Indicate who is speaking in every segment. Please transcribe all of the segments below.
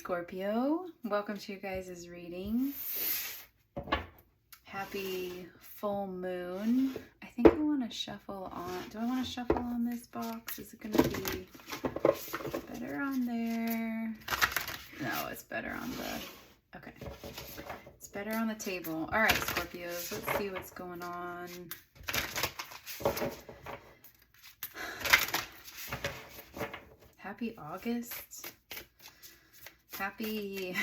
Speaker 1: Scorpio, welcome to you guys' reading. Happy full moon. I think I want to shuffle on. Do I want to shuffle on this box? Is it going to be better on there? No, it's better on the... Okay. It's better on the table. All right, Scorpios, let's see what's going on. Happy August. Happy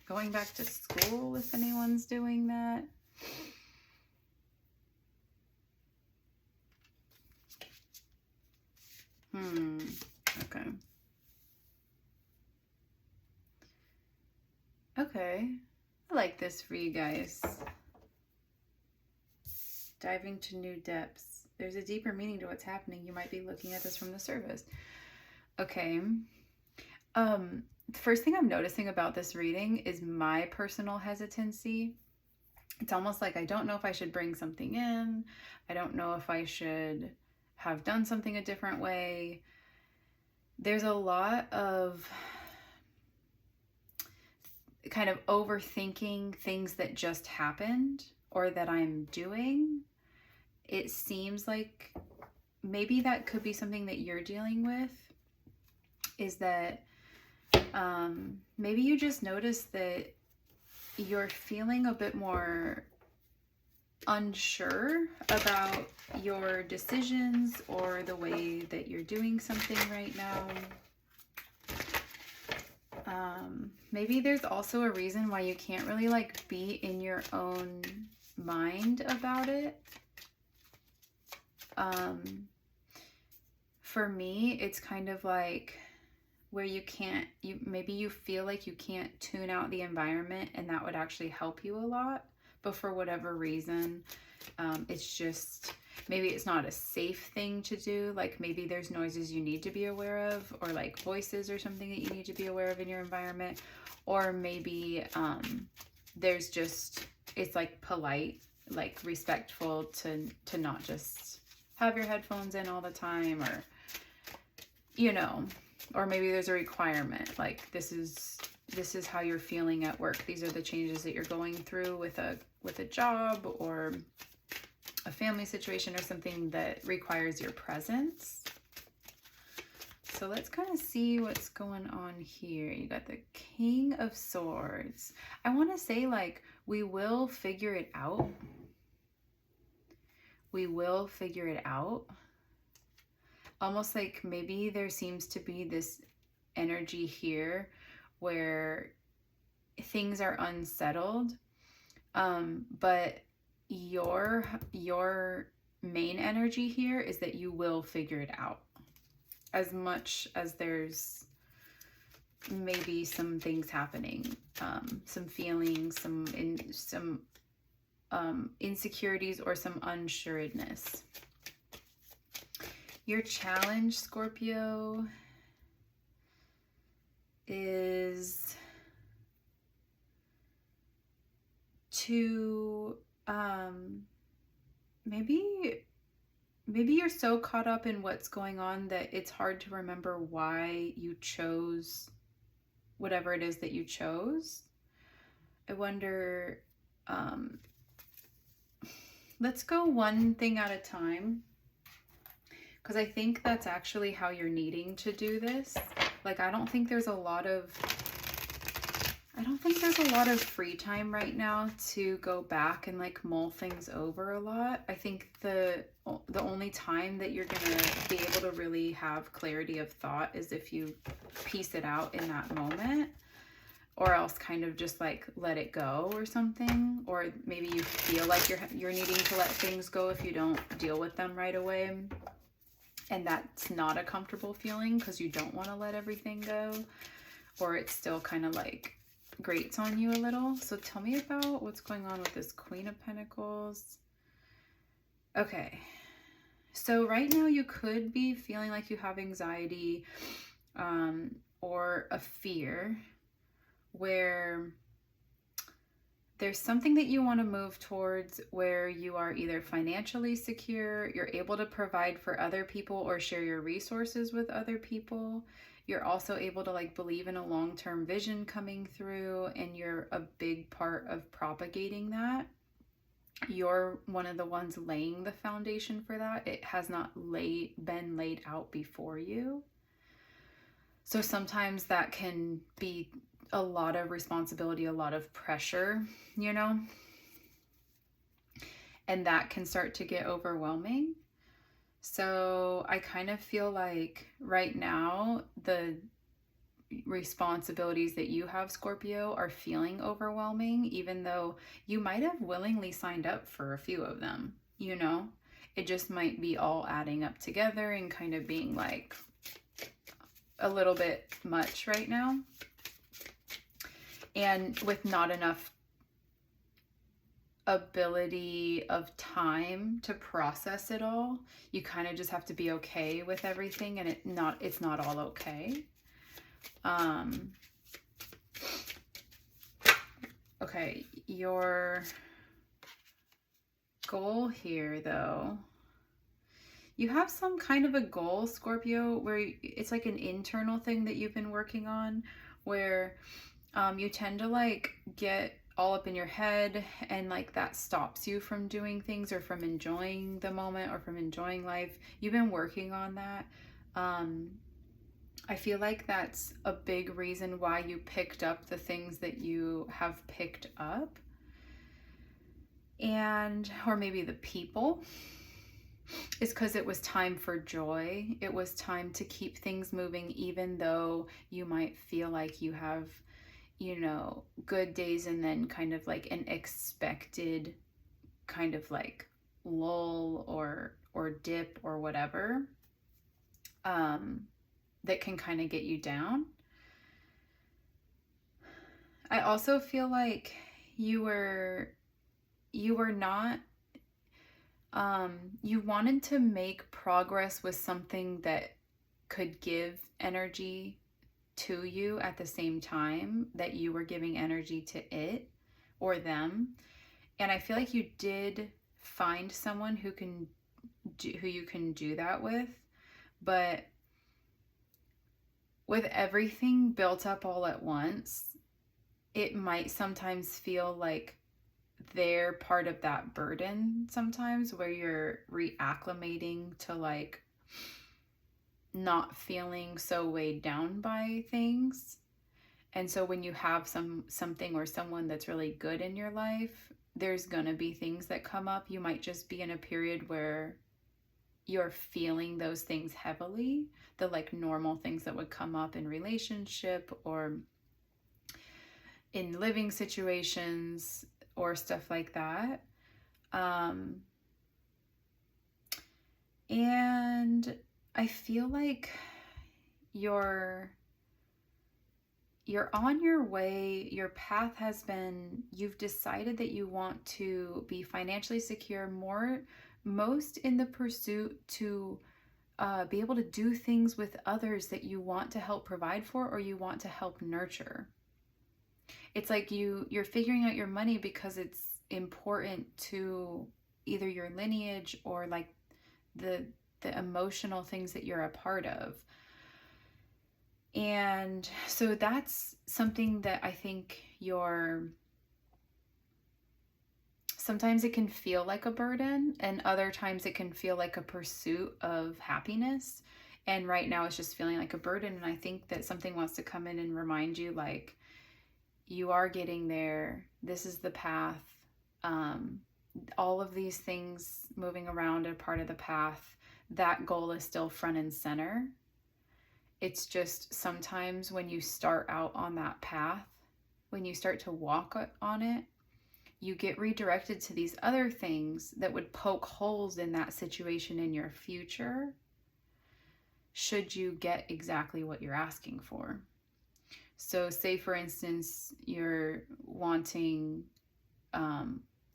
Speaker 1: going back to school if anyone's doing that. Okay. Okay. I like this for you guys. Diving to new depths. There's a deeper meaning to what's happening. You might be looking at this from the surface. Okay. The first thing I'm noticing about this reading is my personal hesitancy. It's almost like I don't know if I should bring something in. I don't know if I should have done something a different way. There's a lot of kind of overthinking things that just happened or that I'm doing. It seems like maybe that could be something that you're dealing with, is that maybe you just notice that you're feeling a bit more unsure about your decisions or the way that you're doing something right now. Maybe there's also a reason why you can't really like be in your own mind about it. For me, it's kind of like where maybe you feel like you can't tune out the environment, and that would actually help you a lot. But for whatever reason, it's just, maybe it's not a safe thing to do. Like maybe there's noises you need to be aware of, or like voices or something that you need to be aware of in your environment. Or maybe there's just, it's like polite, like respectful to not just have your headphones in all the time, or, you know, or maybe there's a requirement, like this is how you're feeling at work. These are the changes that you're going through with a job or a family situation or something that requires your presence. So let's kind of see what's going on here. You got the King of Swords. I want to say like we will figure it out. We will figure it out. Almost like maybe there seems to be this energy here where things are unsettled, but your main energy here is that you will figure it out. As much as there's maybe some things happening, some feelings, some insecurities, or some unsureness. Your challenge, Scorpio, is to maybe you're so caught up in what's going on that it's hard to remember why you chose whatever it is that you chose. I wonder, let's go one thing at a time, because I think that's actually how you're needing to do this. Like, I don't think there's a lot of free time right now to go back and like mull things over a lot. I think the only time that you're gonna be able to really have clarity of thought is if you piece it out in that moment, or else kind of just like let it go or something. Or maybe you feel like you're needing to let things go if you don't deal with them right away. And that's not a comfortable feeling because you don't want to let everything go, or it's still kind of like grates on you a little. So tell me about what's going on with this Queen of Pentacles. Okay, so right now you could be feeling like you have anxiety or a fear where there's something that you want to move towards where you are either financially secure, you're able to provide for other people or share your resources with other people. you're also able to like believe in a long-term vision coming through, and you're a big part of propagating that. You're one of the ones laying the foundation for that. It has not been laid out before you. So sometimes that can be a lot of responsibility, a lot of pressure, you know? And that can start to get overwhelming. So I kind of feel like right now the responsibilities that you have, Scorpio, are feeling overwhelming, even though you might have willingly signed up for a few of them, you know? It just might be all adding up together and kind of being like a little bit much right now. And with not enough ability of time to process it all, you kind of just have to be okay with everything, and it's not all okay. Okay, your goal here though, you have some kind of a goal, Scorpio, where it's like an internal thing that you've been working on, where you tend to like get all up in your head, and like that stops you from doing things or from enjoying the moment or from enjoying life. You've been working on that. I feel like that's a big reason why you picked up the things that you have picked up, and or maybe the people, is because it was time for joy. It was time to keep things moving, even though you might feel like you have, you know, good days and then kind of like an expected kind of like lull or dip or whatever, that can kind of get you down. I also feel like you were not, you wanted to make progress with something that could give energy to you at the same time that you were giving energy to it or them. And I feel like you did find someone who you can do that with, but with everything built up all at once, it might sometimes feel like they're part of that burden sometimes, where you're reacclimating to like not feeling so weighed down by things. And so when you have something or someone that's really good in your life, there's gonna be things that come up. You might just be in a period where you're feeling those things heavily, the like normal things that would come up in relationship or in living situations or stuff like that. And I feel like you're on your way. Your path has been, you've decided that you want to be financially secure, most in the pursuit to be able to do things with others that you want to help provide for or you want to help nurture. It's like you're figuring out your money because it's important to either your lineage or like the emotional things that you're a part of. And so that's something that I think sometimes it can feel like a burden, and other times it can feel like a pursuit of happiness. And right now it's just feeling like a burden. And I think that something wants to come in and remind you, like, you are getting there. This is the path. All of these things moving around are part of the path. That goal is still front and center. It's just sometimes when you start out on that path, when you start to walk on it, you get redirected to these other things that would poke holes in that situation in your future, should you get exactly what you're asking for. So say, for instance, you're wanting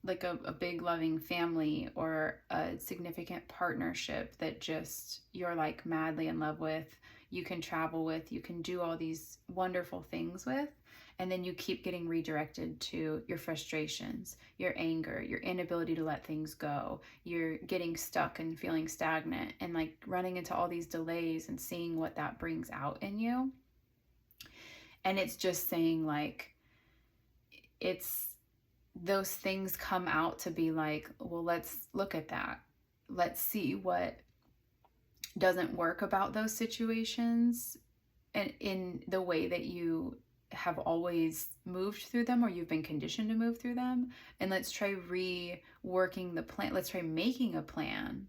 Speaker 1: like a big loving family or a significant partnership that just you're like madly in love with. you can travel with, you can do all these wonderful things with, and then you keep getting redirected to your frustrations, your anger, your inability to let things go. You're getting stuck and feeling stagnant and like running into all these delays and seeing what that brings out in you. And it's just saying like, it's those things come out to be like, well, let's look at that. Let's see what doesn't work about those situations and in the way that you have always moved through them or you've been conditioned to move through them. And let's try reworking the plan. Let's try making a plan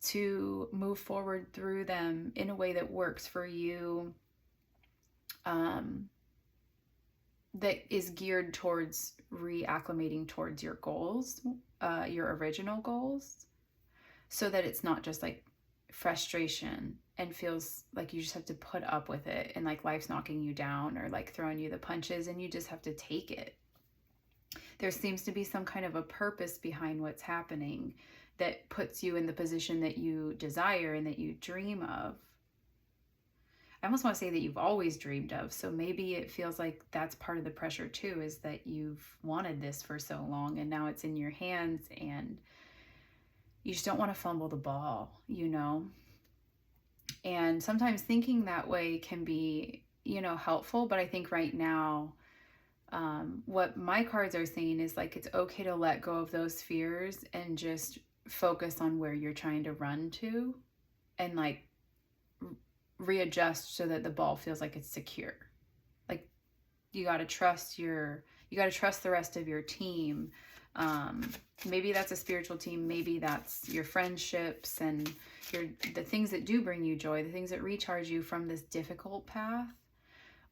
Speaker 1: to move forward through them in a way that works for you, that is geared towards reacclimating towards your goals, your original goals, so that it's not just like frustration and feels like you just have to put up with it and like life's knocking you down or like throwing you the punches and you just have to take it. There seems to be some kind of a purpose behind what's happening that puts you in the position that you desire and that you dream of. I almost want to say that you've always dreamed of. So maybe it feels like that's part of the pressure too, is that you've wanted this for so long and now it's in your hands and you just don't want to fumble the ball, you know? And sometimes thinking that way can be, you know, helpful. But I think right now, what my cards are saying is like, it's okay to let go of those fears and just focus on where you're trying to run to and like readjust so that the ball feels like it's secure. Like you got to trust the rest of your team. Maybe that's a spiritual team. Maybe that's your friendships and the things that do bring you joy, the things that recharge you from this difficult path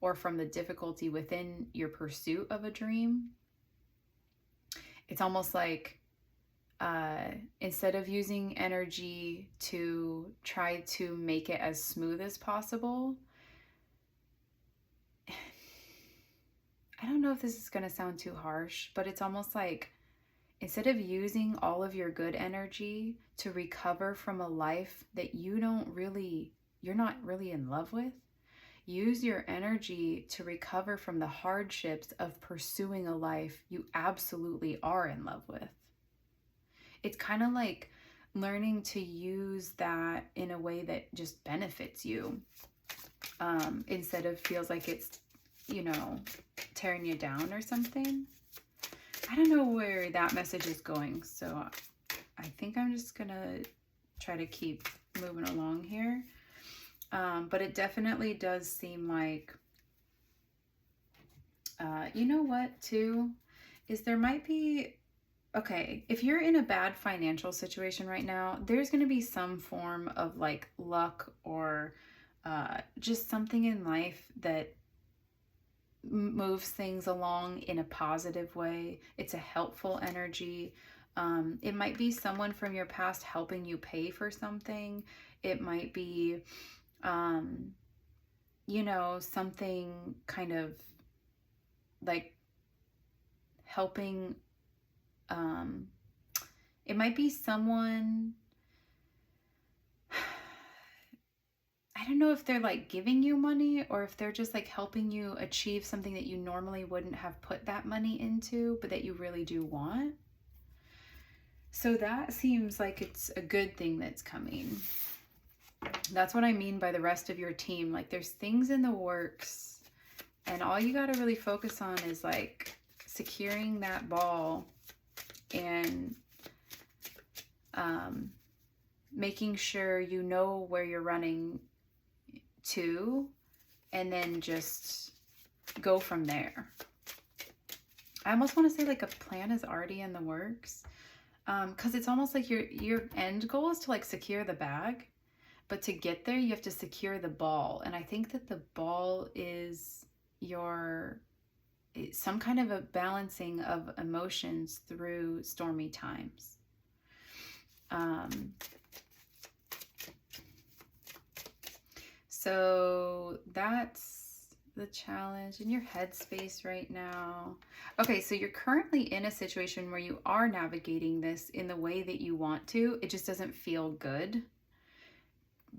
Speaker 1: or from the difficulty within your pursuit of a dream. It's almost like, instead of using energy to try to make it as smooth as possible, I don't know if this is going to sound too harsh, but it's almost like instead of using all of your good energy to recover from a life that you're not really in love with, use your energy to recover from the hardships of pursuing a life you absolutely are in love with. It's kind of like learning to use that in a way that just benefits you, instead of feels like it's, you know, tearing you down or something. I don't know where that message is going, so I think I'm just gonna try to keep moving along here. But it definitely does seem like, you know what too, is there might be, okay, if you're in a bad financial situation right now, there's going to be some form of like luck or just something in life that moves things along in a positive way. It's a helpful energy. It might be someone from your past helping you pay for something. It might be, you know, something kind of like helping. It might be someone, I don't know if they're like giving you money or if they're just like helping you achieve something that you normally wouldn't have put that money into, but that you really do want. So that seems like it's a good thing that's coming. That's what I mean by the rest of your team. Like there's things in the works and all you got to really focus on is like securing that ball and making sure you know where you're running to, and then just go from there. I almost want to say like a plan is already in the works, because it's almost like your end goal is to like secure the bag, but to get there you have to secure the ball. And I think that the ball is some kind of a balancing of emotions through stormy times. So that's the challenge in your headspace right now. Okay, so you're currently in a situation where you are navigating this in the way that you want to. It just doesn't feel good.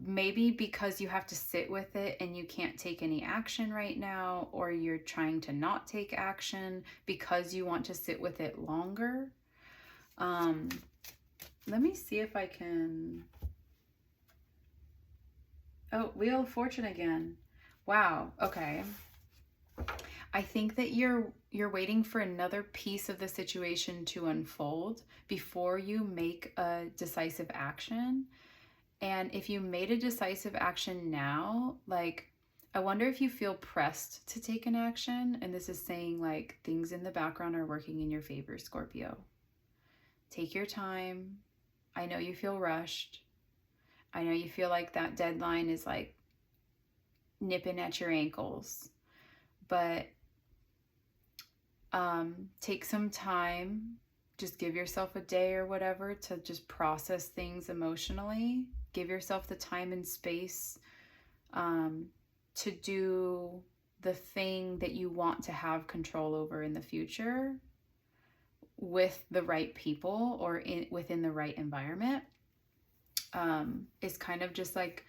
Speaker 1: maybe because you have to sit with it and you can't take any action right now, or you're trying to not take action because you want to sit with it longer. Let me see if I can... Oh, Wheel of Fortune again. Wow. Okay. I think that you're waiting for another piece of the situation to unfold before you make a decisive action. And if you made a decisive action now, like, I wonder if you feel pressed to take an action. And this is saying like things in the background are working in your favor, Scorpio. Take your time. I know you feel rushed. I know you feel like that deadline is like nipping at your ankles, but take some time. Just give yourself a day or whatever to just process things emotionally. Give yourself the time and space to do the thing that you want to have control over in the future with the right people or within the right environment. Is kind of just like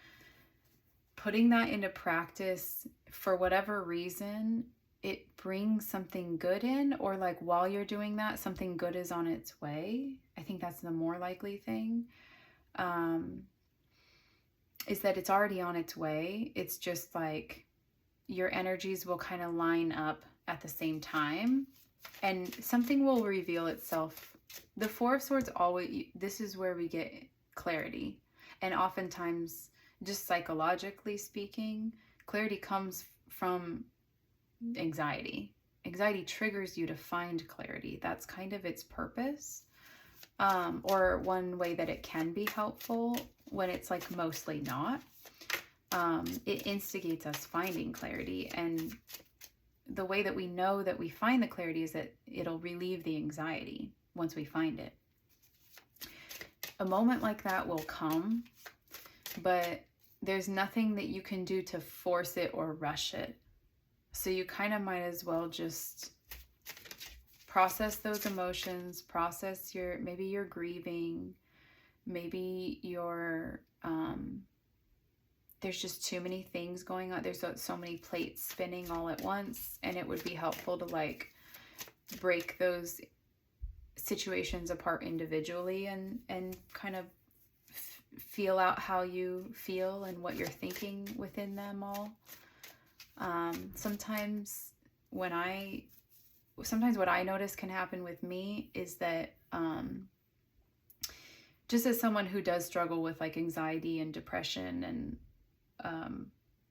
Speaker 1: putting that into practice. For whatever reason, it brings something good in, or like while you're doing that, something good is on its way. I think that's the more likely thing, is that it's already on its way. It's just like your energies will kind of line up at the same time and something will reveal itself. The Four of Swords always, this is where we get clarity. And oftentimes, just psychologically speaking, clarity comes from anxiety. Anxiety triggers you to find clarity. That's kind of its purpose. Or one way that it can be helpful when it's like mostly not. It instigates us finding clarity. And the way that we know that we find the clarity is that it'll relieve the anxiety once we find it. A moment like that will come, but there's nothing that you can do to force it or rush it. So you kind of might as well just process those emotions, process maybe you're grieving, maybe you're, there's just too many things going on. There's so many plates spinning all at once, and it would be helpful to like break those situations apart individually and kind of feel out how you feel and what you're thinking within them all. Sometimes what I notice can happen with me is that just as someone who does struggle with like anxiety and depression and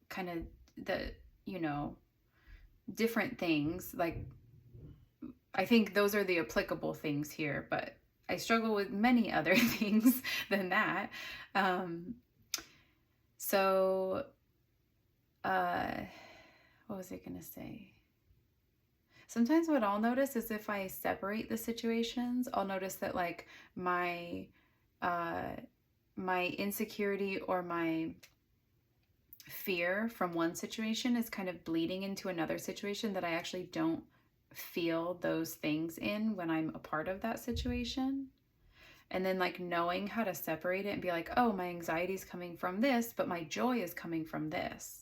Speaker 1: kind of the, you know, different things, like I think those are the applicable things here, but I struggle with many other things than that. What was I going to say? Sometimes what I'll notice is if I separate the situations, I'll notice that like my insecurity or my fear from one situation is kind of bleeding into another situation that I actually don't feel those things in when I'm a part of that situation. And then like knowing how to separate it and be like, oh, my anxiety is coming from this, but my joy is coming from this.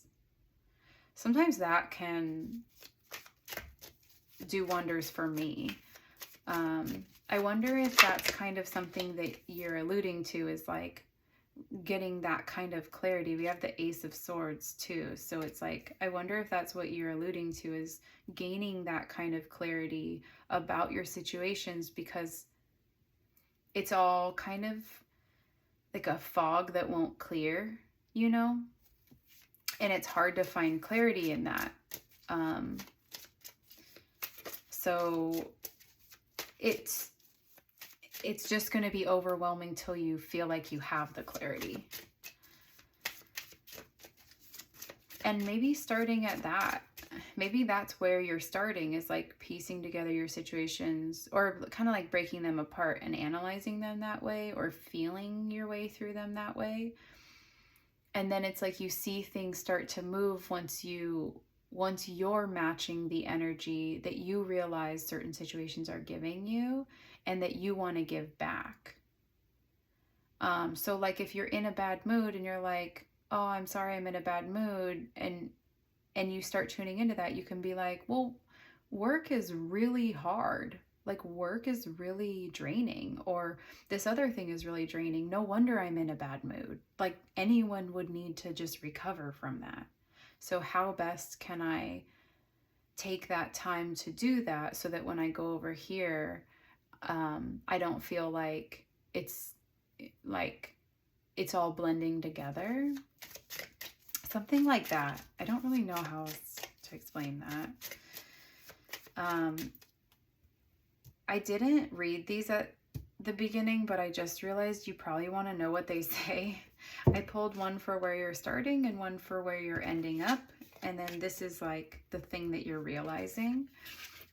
Speaker 1: Sometimes that can do wonders for me. I wonder if that's kind of something that you're alluding to, is like getting that kind of clarity. We have the Ace of Swords too. So it's like, I wonder if that's what you're alluding to, is gaining that kind of clarity about your situations, because it's all kind of like a fog that won't clear, you know? And it's hard to find clarity in that. So it's just going to be overwhelming till you feel like you have the clarity. And maybe starting at that, maybe that's where you're starting, is like piecing together your situations, or kind of like breaking them apart and analyzing them that way, or feeling your way through them that way. And then it's like you see things start to move once you're matching the energy that you realize certain situations are giving you and that you want to give back. So like if you're in a bad mood and you're like, oh, I'm sorry, I'm in a bad mood, and you start tuning into that, you can be like, well, work is really hard. Like work is really draining, or this other thing is really draining. No wonder I'm in a bad mood. Like anyone would need to just recover from that. So how best can I take that time to do that so that when I go over here, I don't feel it's like it's all blending together. Something like that. I don't really know how else to explain that. I didn't read these at the beginning, but I just realized you probably want to know what they say. I pulled one for where you're starting and one for where you're ending up. And then this is like the thing that you're realizing.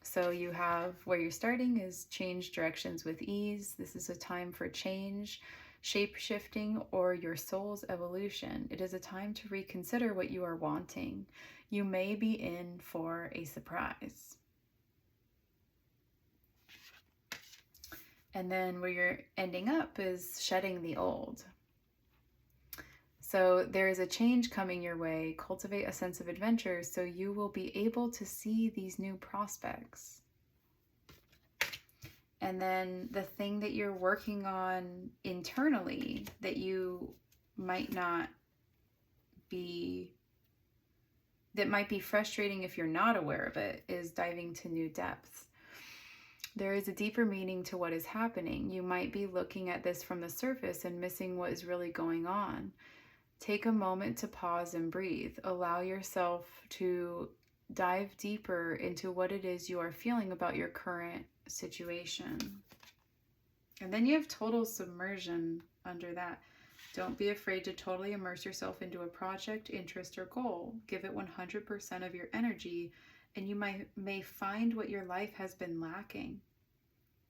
Speaker 1: So you have where you're starting is change directions with ease. This is a time for change, shape shifting, or your soul's evolution. It is a time to reconsider what you are wanting. You may be in for a surprise. And then where you're ending up is shedding the old. So there is a change coming your way. Cultivate a sense of adventure so you will be able to see these new prospects. And then the thing that you're working on internally that you might not be, that might be frustrating if you're not aware of it, is diving to new depths. There is a deeper meaning to what is happening. You might be looking at this from the surface and missing what is really going on. Take a moment to pause and breathe. Allow yourself to dive deeper into what it is you are feeling about your current situation. And then you have total submersion under that. Don't be afraid to totally immerse yourself into a project, interest, or goal. Give it 100% of your energy, and you may find what your life has been lacking.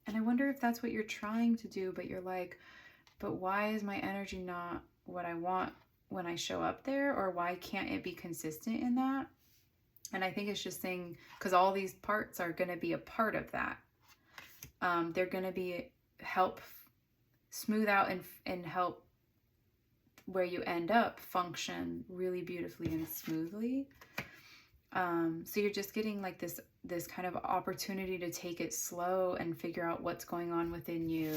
Speaker 1: And I wonder if that's what you're trying to do, but you're like, but why is my energy not what I want when I show up there? Or why can't it be consistent in that? And I think it's just saying, because all these parts are going to be a part of that. They're going to be help smooth out and help where you end up function really beautifully and smoothly. So you're just getting like this kind of opportunity to take it slow and figure out what's going on within you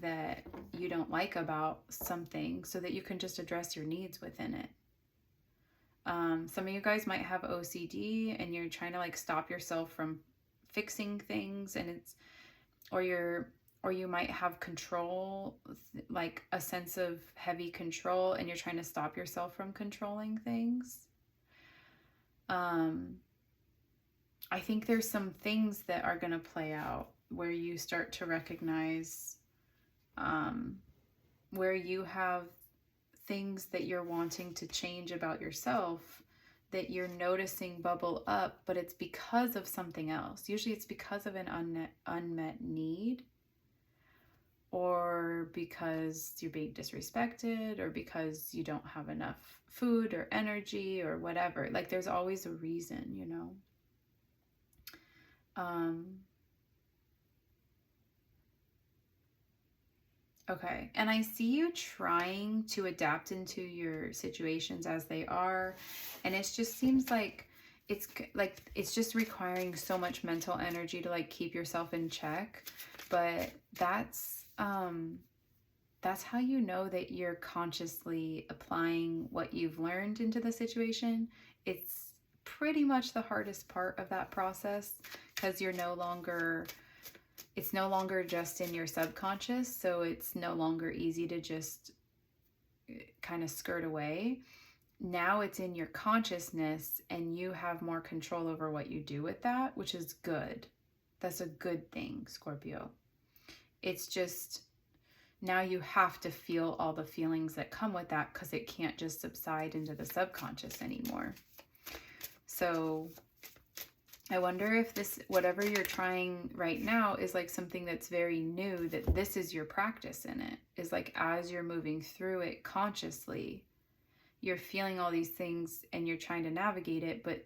Speaker 1: that you don't like about something, so that you can just address your needs within it. Some of you guys might have OCD and you're trying to like stop yourself from fixing things, and or you might have control, like a sense of heavy control, and you're trying to stop yourself from controlling things. I think there's some things that are going to play out where you start to recognize where you have things that you're wanting to change about yourself that you're noticing bubble up, but it's because of something else. Usually it's because of an unmet need, or because you're being disrespected, or because you don't have enough food or energy or whatever. Like there's always a reason, you know. Okay, and I see you trying to adapt into your situations as they are, and it just seems like it's just requiring so much mental energy to like keep yourself in check. But that's how you know that you're consciously applying what you've learned into the situation. It's pretty much the hardest part of that process, because it's no longer just in your subconscious, so it's no longer easy to just kind of skirt away. Now it's in your consciousness, and you have more control over what you do with that, which is good. That's a good thing, Scorpio. It's just now you have to feel all the feelings that come with that, because it can't just subside into the subconscious anymore. So I wonder if this, whatever you're trying right now, is like something that's very new, that this is your practice in it. Is like as you're moving through it consciously, you're feeling all these things and you're trying to navigate it, but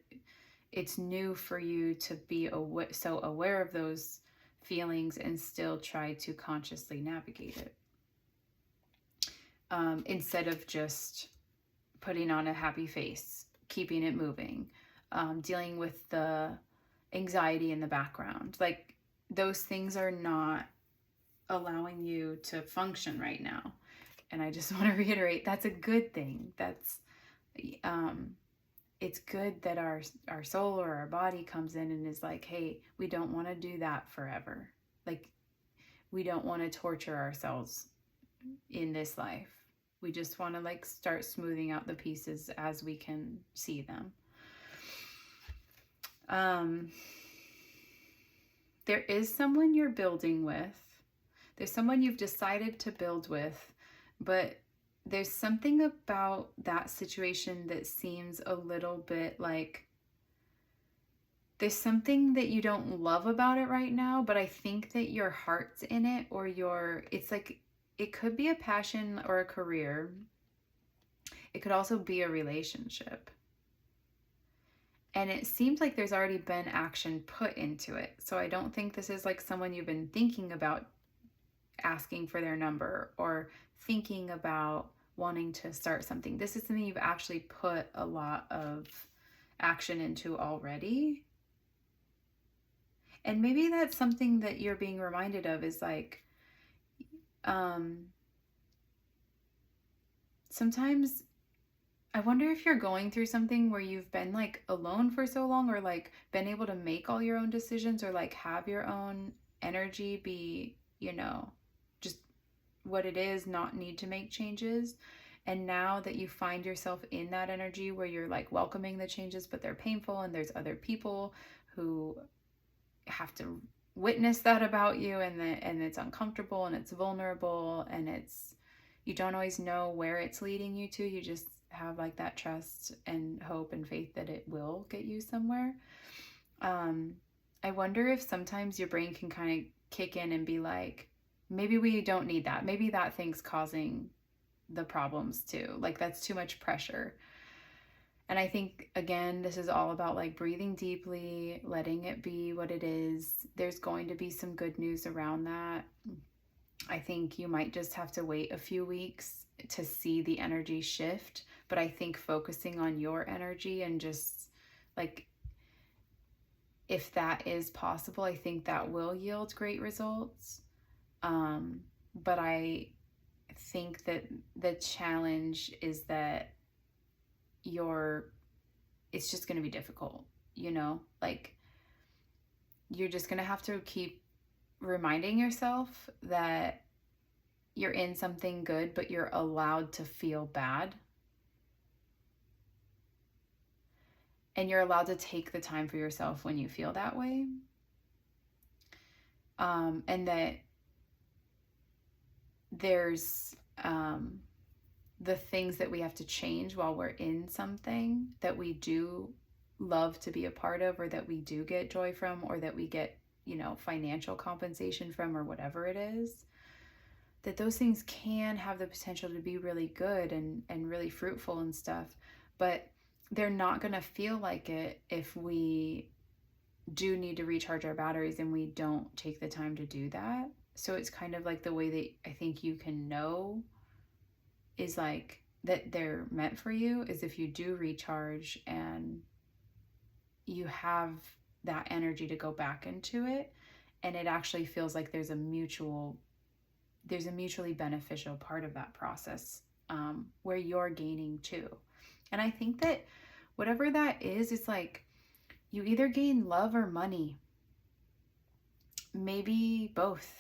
Speaker 1: it's new for you to be so aware of those feelings and still try to consciously navigate it. instead of just putting on a happy face, keeping it moving, dealing with the anxiety in the background. Like, those things are not allowing you to function right now. And I just want to reiterate, that's a good thing. That's, it's good that our soul or our body comes in and is like, hey, we don't want to do that forever. Like, we don't want to torture ourselves in this life. We just want to like start smoothing out the pieces as we can see them. There is someone you're building with. There's someone you've decided to build with, but there's something about that situation that seems a little bit like there's something that you don't love about it right now, but I think that your heart's in it, or it's like, it could be a passion or a career. It could also be a relationship. And it seems like there's already been action put into it. So I don't think this is like someone you've been thinking about asking for their number or thinking about wanting to start something. This is something you've actually put a lot of action into already. And maybe that's something that you're being reminded of, is like, sometimes I wonder if you're going through something where you've been like alone for so long, or like been able to make all your own decisions, or like have your own energy be, just what it is, not need to make changes. And now that you find yourself in that energy where you're like welcoming the changes, but they're painful, and there's other people who have to witness that about you, and it's uncomfortable, and it's vulnerable, and you don't always know where it's leading you to. You just have like that trust and hope and faith that it will get you somewhere. I wonder if sometimes your brain can kind of kick in and be like, maybe we don't need that. Maybe that thing's causing the problems too. Like, that's too much pressure. And I think, again, this is all about like breathing deeply, letting it be what it is. There's going to be some good news around that. I think you might just have to wait a few weeks to see the energy shift. But I think focusing on your energy and just like, if that is possible, I think that will yield great results. But I think that the challenge is that it's just going to be difficult, like, you're just going to have to keep reminding yourself that you're in something good, but you're allowed to feel bad. And you're allowed to take the time for yourself when you feel that way. And that there's the things that we have to change while we're in something that we do love to be a part of, or that we do get joy from, or that we get, financial compensation from, or whatever it is, that those things can have the potential to be really good and really fruitful and stuff. But they're not going to feel like it if we do need to recharge our batteries and we don't take the time to do that. So it's kind of like the way that I think you can know is like that they're meant for you is if you do recharge and you have that energy to go back into it, and it actually feels like there's a mutually beneficial part of that process, where you're gaining too. And I think that whatever that is like, you either gain love or money, maybe both.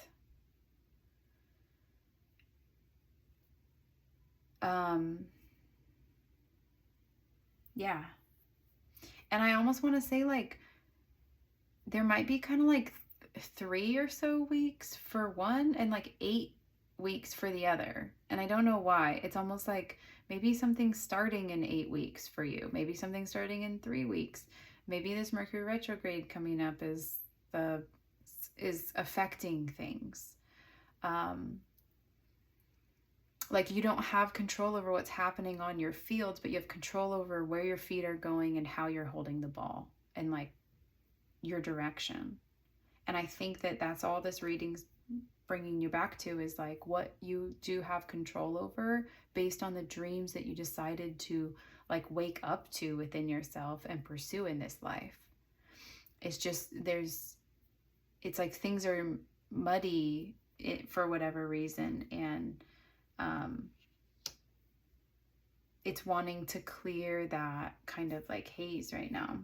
Speaker 1: Yeah. And I almost want to say like, there might be kind of like 3 or so weeks for one and like 8 weeks for the other. And I don't know why. It's almost like maybe something's starting in 8 weeks for you. Maybe something's starting in 3 weeks. Maybe this Mercury retrograde coming up is affecting things. Like, you don't have control over what's happening on your fields, but you have control over where your feet are going and how you're holding the ball and like your direction. And I think that that's all this reading's bringing you back to is like what you do have control over based on the dreams that you decided to like wake up to within yourself and pursue in this life. It's just it's like things are muddy for whatever reason, and it's wanting to clear that kind of like haze right now.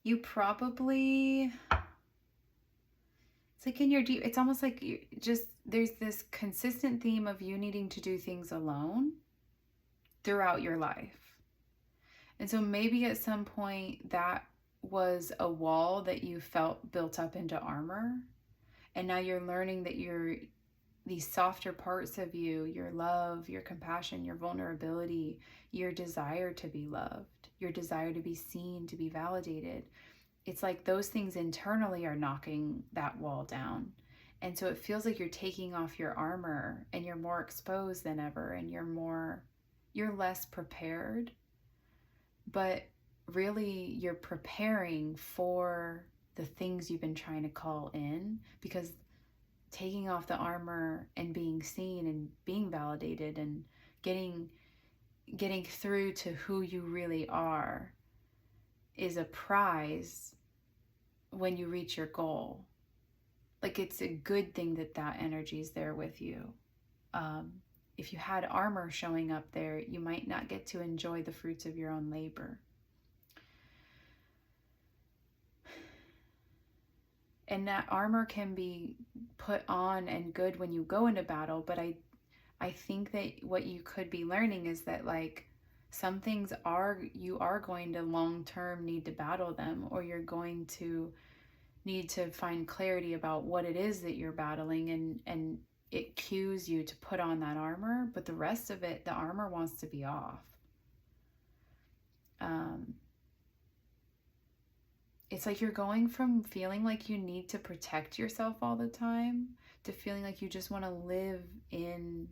Speaker 1: You probably, it's like in your deep, it's almost like you just, there's this consistent theme of you needing to do things alone throughout your life. And so maybe at some point that was a wall that you felt built up into armor. And now you're learning that these softer parts of you, your love, your compassion, your vulnerability, your desire to be loved, your desire to be seen, to be validated. It's like those things internally are knocking that wall down. And so it feels like you're taking off your armor and you're more exposed than ever, and you're less prepared. But really you're preparing for the things you've been trying to call in, because taking off the armor and being seen and being validated and getting through to who you really are is a prize when you reach your goal. Like, it's a good thing that energy is there with you. If you had armor showing up there, you might not get to enjoy the fruits of your own labor. And that armor can be put on and good when you go into battle, but I think that what you could be learning is that like some things you are going to long-term need to battle them, or you're going to need to find clarity about what it is that you're battling, and it cues you to put on that armor, but the rest of it, the armor wants to be off. It's like you're going from feeling like you need to protect yourself all the time to feeling like you just want to live in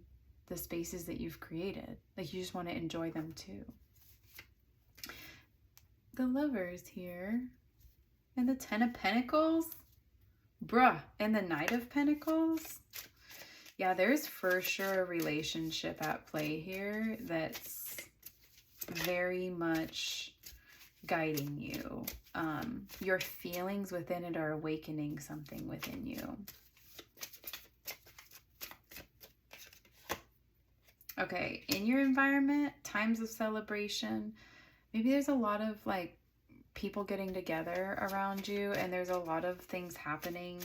Speaker 1: the spaces that you've created. Like you just want to enjoy them too. The Lovers here. And the Ten of Pentacles. Bruh. And the Knight of Pentacles. Yeah, there's for sure a relationship at play here that's very much guiding you. Your feelings within it are awakening something within you. Okay, in your environment, times of celebration, maybe there's a lot of like people getting together around you, and there's a lot of things happening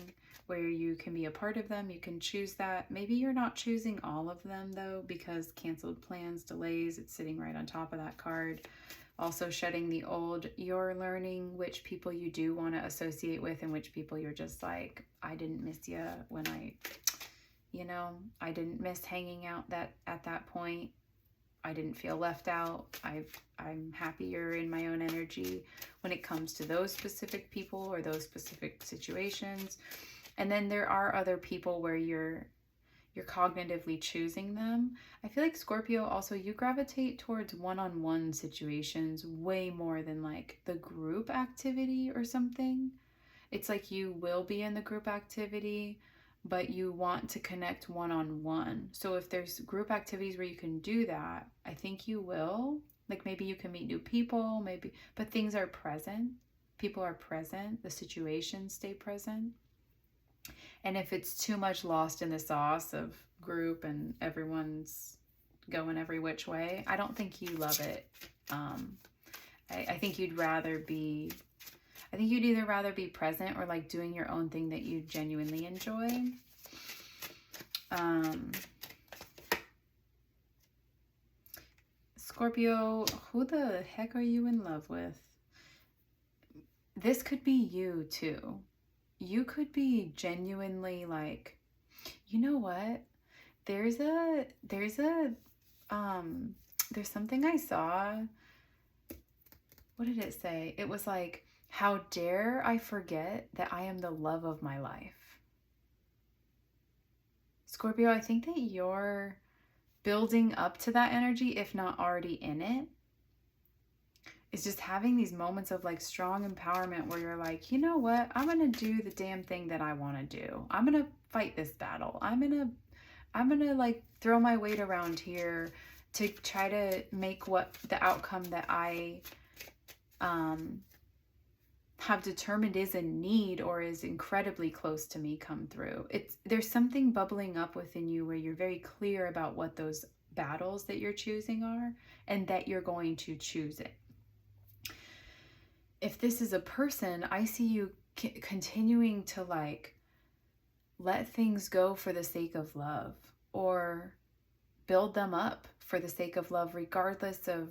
Speaker 1: where you can be a part of them. You can choose that. Maybe you're not choosing all of them though, because canceled plans, delays, it's sitting right on top of that card. Also shedding the old, you're learning which people you do want to associate with and which people you're just like, I didn't miss you when I didn't miss hanging out at that point. I didn't feel left out. I'm happier in my own energy when it comes to those specific people or those specific situations. And then there are other people where you're cognitively choosing them. I feel like Scorpio also, you gravitate towards one-on-one situations way more than like the group activity or something. It's like you will be in the group activity, but you want to connect one-on-one. So if there's group activities where you can do that, I think you will. Like maybe you can meet new people, maybe, but things are present. People are present. The situations stay present. And if it's too much lost in the sauce of group and everyone's going every which way, I don't think you love it. I think you'd rather be, I think you'd either rather be present or like doing your own thing that you genuinely enjoy. Scorpio, who the heck are you in love with? This could be you too. You could be genuinely like, you know what? There's something I saw. What did it say? It was like, how dare I forget that I am the love of my life. Scorpio, I think that you're building up to that energy, if not already in it. is just having these moments of like strong empowerment where you're like, you know what, I'm gonna do the damn thing that I want to do. I'm gonna fight this battle. I'm gonna like throw my weight around here to try to make what the outcome that I have determined is a need or is incredibly close to me come through. There's something bubbling up within you where you're very clear about what those battles that you're choosing are and that you're going to choose it. If this is a person, I see you continuing to like let things go for the sake of love or build them up for the sake of love, regardless of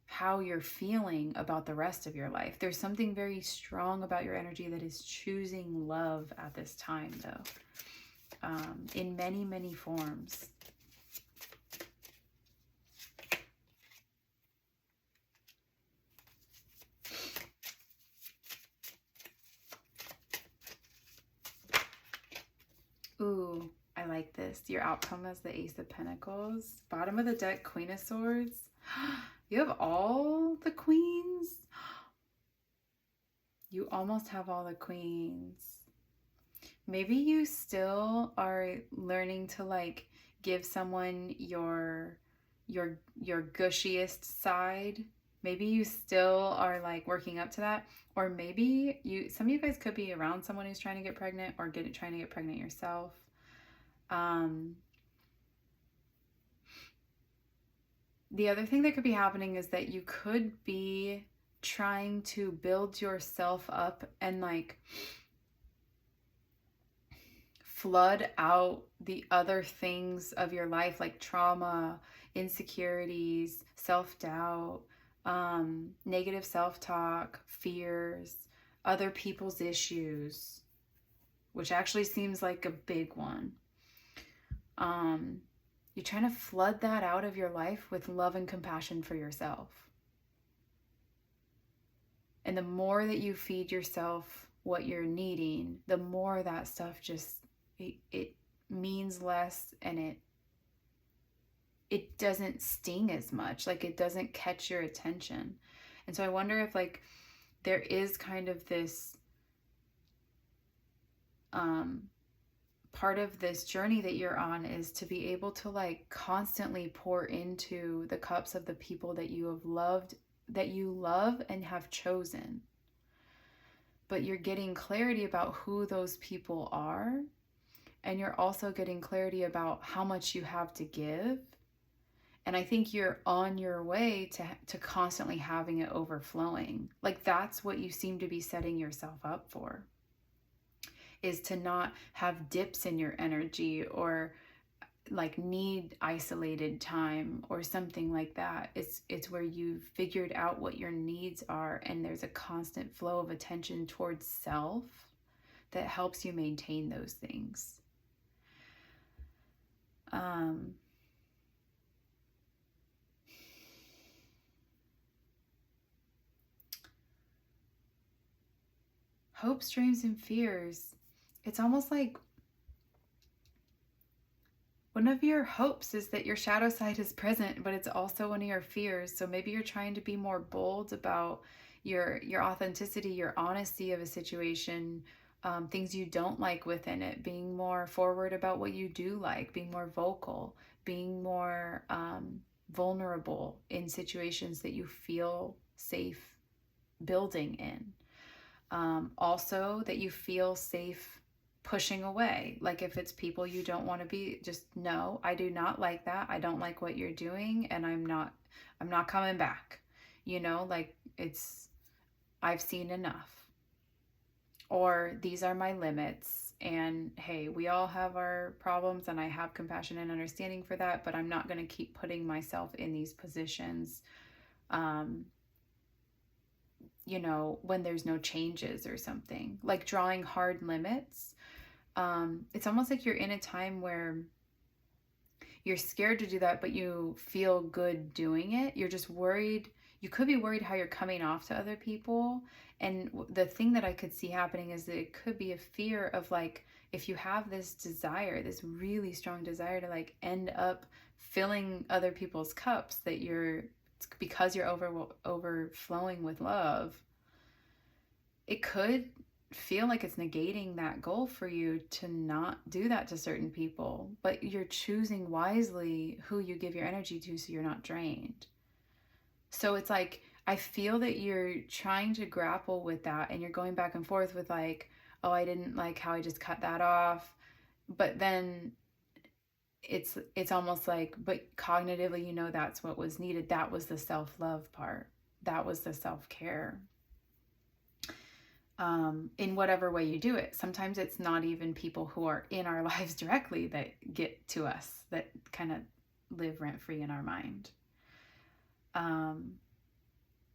Speaker 1: how you're feeling about the rest of your life. There's something very strong about your energy that is choosing love at this time, though, in many, many forms. Ooh, I like this. Your outcome is the Ace of Pentacles. Bottom of the deck, Queen of Swords. You have all the queens. You almost have all the queens. Maybe you still are learning to like give someone your gushiest side. Maybe you still are like working up to that. Or maybe some of you guys could be around someone who's trying to get pregnant or trying to get pregnant yourself. The other thing that could be happening is that you could be trying to build yourself up and like flood out the other things of your life, like trauma, insecurities, self-doubt, negative self-talk, fears, other people's issues, which actually seems like a big one. You're trying to flood that out of your life with love and compassion for yourself. And the more that you feed yourself what you're needing, the more that stuff just, it means less, and it doesn't sting as much. Like it doesn't catch your attention. And so I wonder if like there is kind of this part of this journey that you're on is to be able to like constantly pour into the cups of the people that you have loved, that you love and have chosen. But you're getting clarity about who those people are, and you're also getting clarity about how much you have to give. And I think you're on your way to constantly having it overflowing. Like that's what you seem to be setting yourself up for, is to not have dips in your energy or like need isolated time or something like that. It's where you've figured out what your needs are, and there's a constant flow of attention towards self that helps you maintain those things. Hopes, dreams, and fears. It's almost like one of your hopes is that your shadow side is present, but it's also one of your fears. So maybe you're trying to be more bold about your authenticity, your honesty of a situation, things you don't like within it, being more forward about what you do like, being more vocal, being more vulnerable in situations that you feel safe building in. Also that you feel safe pushing away. Like if it's people you don't want to be, just no, I do not like that. I don't like what you're doing, and I'm not coming back. You know, like I've seen enough. Or these are my limits, and hey, we all have our problems, and I have compassion and understanding for that, but I'm not going to keep putting myself in these positions, you know, when there's no changes or something. Like drawing hard limits. It's almost like you're in a time where you're scared to do that, but you feel good doing it. You're just worried. You could be worried how you're coming off to other people. And the thing that I could see happening is that it could be a fear of like, if you have this desire, this really strong desire to like end up filling other people's cups, that you're because you're overflowing with love, it could feel like it's negating that goal for you to not do that to certain people, but you're choosing wisely who you give your energy to so you're not drained. So it's like, I feel that you're trying to grapple with that, and you're going back and forth with like, oh, I didn't like how I just cut that off. But then it's almost like, but cognitively, you know, that's what was needed. That was the self-love part. That was the self-care. In whatever way you do it. Sometimes it's not even people who are in our lives directly that get to us, that kind of live rent-free in our mind.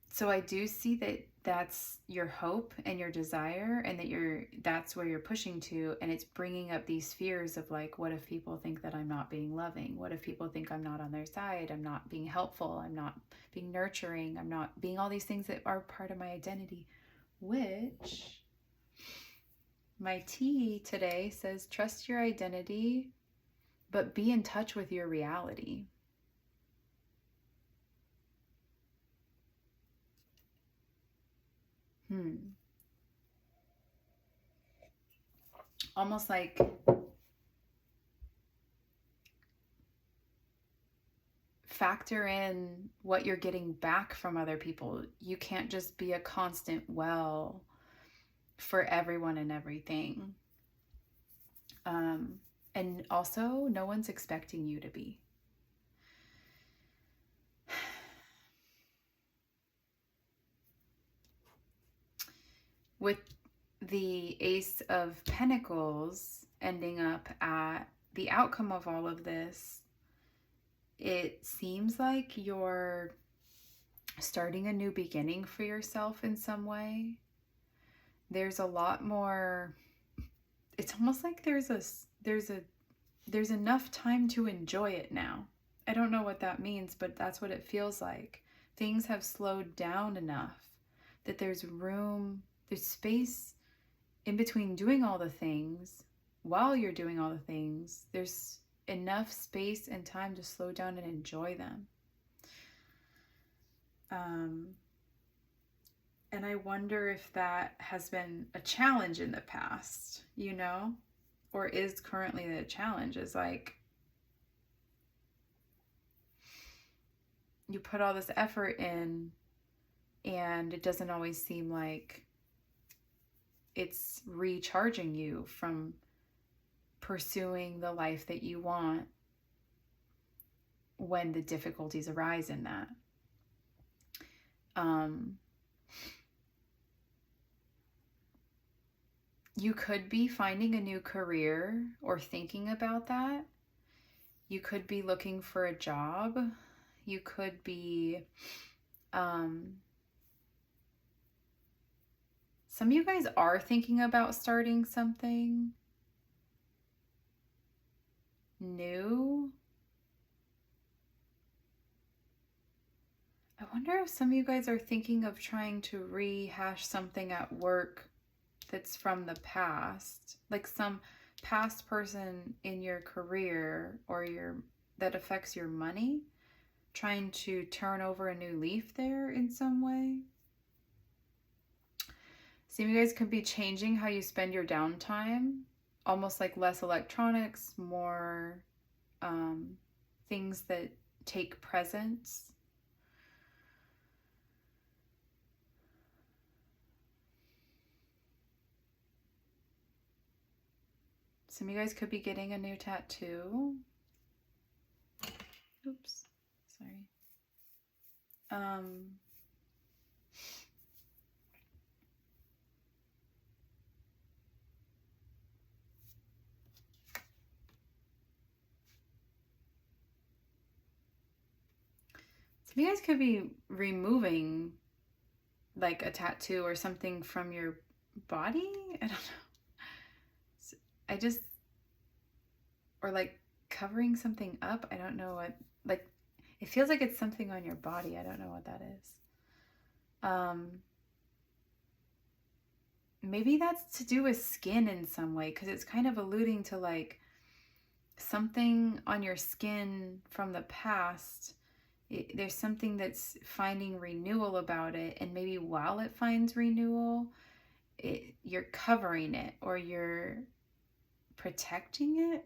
Speaker 1: So I do see that that's your hope and your desire, and that that's where you're pushing to, and it's bringing up these fears of like, what if people think that I'm not being loving? What if people think I'm not on their side? I'm not being helpful. I'm not being nurturing. I'm not being all these things that are part of my identity, which my tea today says, trust your identity, but be in touch with your reality. Almost like factor in what you're getting back from other people. You can't just be a constant well for everyone and everything. And also, no one's expecting you to be. With the Ace of Pentacles ending up at the outcome of all of this, it seems like you're starting a new beginning for yourself in some way. There's a lot more, it's almost like there's enough time to enjoy it now. I don't know what that means, but that's what it feels like. Things have slowed down enough that there's room, there's space in between doing all the things. While you're doing all the things, there's enough space and time to slow down and enjoy them. And I wonder if that has been a challenge in the past, you know, or is currently the challenge. Is like, you put all this effort in and it doesn't always seem like it's recharging you from pursuing the life that you want when the difficulties arise in that. You could be finding a new career or thinking about that. You could be looking for a job. You could be, some of you guys are thinking about starting something new. I wonder if some of you guys are thinking of trying to rehash something at work that's from the past, like some past person in your career or that affects your money, trying to turn over a new leaf there in some way. Some of you guys could be changing how you spend your downtime, almost like less electronics, more things that take presence. Some of you guys could be getting a new tattoo. Oops, sorry. Some of you guys could be removing like a tattoo or something from your body. I don't know. Or like covering something up. I don't know what, like, it feels like it's something on your body. I don't know what that is. Maybe that's to do with skin in some way, because it's kind of alluding to like something on your skin from the past there's something that's finding renewal about it, and maybe while it finds renewal, you're covering it or you're protecting it.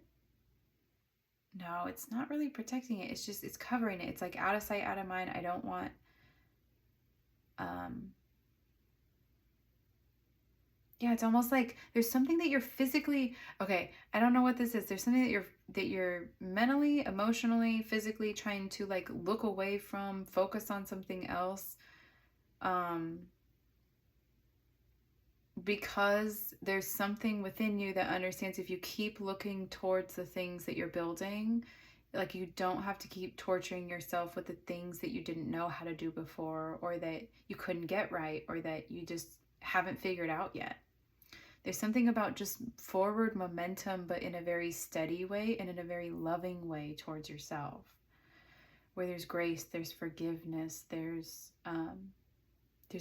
Speaker 1: No, it's not really protecting it. It's just, it's covering it. It's like out of sight, out of mind. I don't want, yeah, it's almost like there's something that you're physically, okay, I don't know what this is. There's something that you're mentally, emotionally, physically trying to like look away from, focus on something else. Because there's something within you that understands if you keep looking towards the things that you're building, like you don't have to keep torturing yourself with the things that you didn't know how to do before, or that you couldn't get right, or that you just haven't figured out yet. There's something about just forward momentum, but in a very steady way and in a very loving way towards yourself, where there's grace, there's forgiveness, there's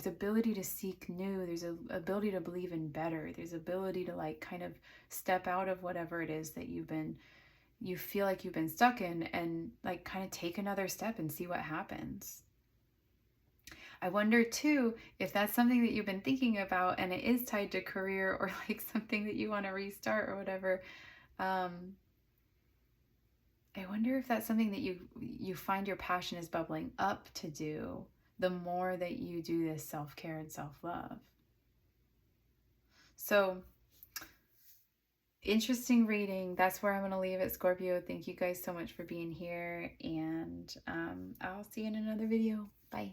Speaker 1: ability to seek new, there's a ability to believe in better, there's ability to like kind of step out of whatever it is that you feel like you've been stuck in, and like kind of take another step and see what happens. I wonder too if that's something that you've been thinking about and it is tied to career, or like something that you want to restart or whatever. I wonder if that's something that you find your passion is bubbling up to do the more that you do this self-care and self-love. So, interesting reading. That's where I'm going to leave it, Scorpio. Thank you guys so much for being here, and I'll see you in another video. Bye.